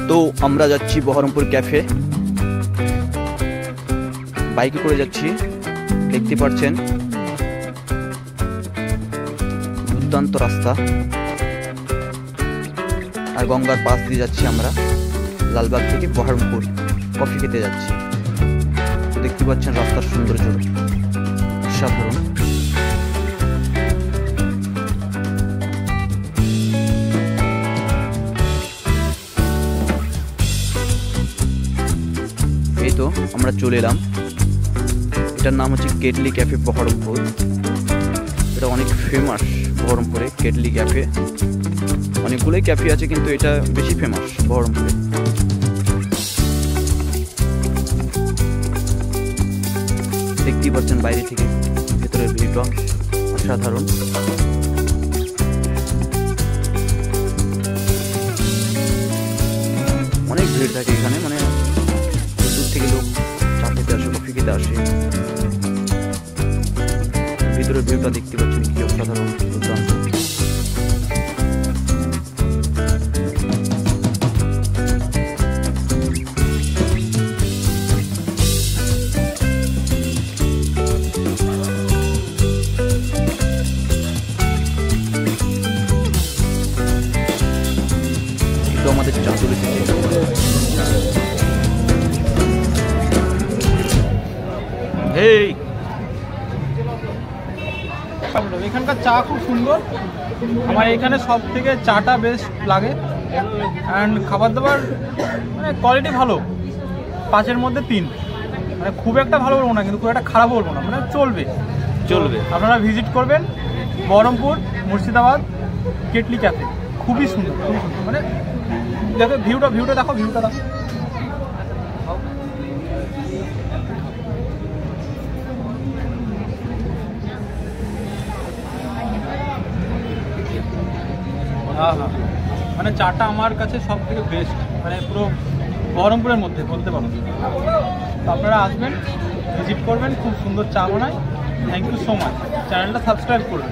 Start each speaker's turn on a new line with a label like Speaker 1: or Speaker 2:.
Speaker 1: তো আমরা যাচ্ছি বহরমপুর ক্যাফে, বাইকে করে যাচ্ছি, দেখতে পাচ্ছেন দুর্দান্ত রাস্তা। আর গঙ্গার পাশ দিয়ে যাচ্ছি আমরা, লালবাগ থেকে বহরমপুর কফি খেতে যাচ্ছি। দেখতে পাচ্ছেন রাস্তার সৌন্দর্য অসাধারণ। এই তো আমরা চলে এলাম। এটার নাম হচ্ছে কেটলি ক্যাফে বহরমপুর। এটা অনেক ফেমাস বহরমপুরে কেটলি ক্যাফে। অনেকগুলোই ক্যাফে আছে কিন্তু এটা বেশি ফেমাস বহরমপুরে। দেখতেই পাচ্ছেন বাইরে থেকে ভেতরের ভিউটা অসাধারণ। অনেক ভিড় থাকে এখানে, মানে দূর থেকে লোক চা খেতে আসে, কফি খেতে আসে। ভিতরের ভিউটা দেখতে পাচ্ছেন কি অসাধারণ দুর্দান্ত। আমাদের চা চলে এসেছে।
Speaker 2: এখানকার চা খুব সুন্দর, আমার এখানে সব থেকে চাটা বেস্ট লাগে। অ্যান্ড খাবার দাবার মানে কোয়ালিটি ভালো, 5-এর মধ্যে 3। মানে খুব একটা ভালো বলবো না, কিন্তু খুব একটা খারাপ বলবো না, মানে চলবে। আপনারা ভিজিট করবেন বহরমপুর মুর্শিদাবাদ কেটলি ক্যাফে, খুবই সুন্দর, খুবই সুন্দর। মানে দেখো ভিউটা দেখো, ভিউটা দেখো। হ্যাঁ, মানে চাটা আমার কাছে সব থেকে বেস্ট, মানে পুরো বহরমপুরের মধ্যে বলতে পারো। তো আপনারা আসবেন, ভিজিট করবেন, খুব সুন্দর চা বানায়। Thank you so much. চ্যানেলটা সাবস্ক্রাইব করবেন।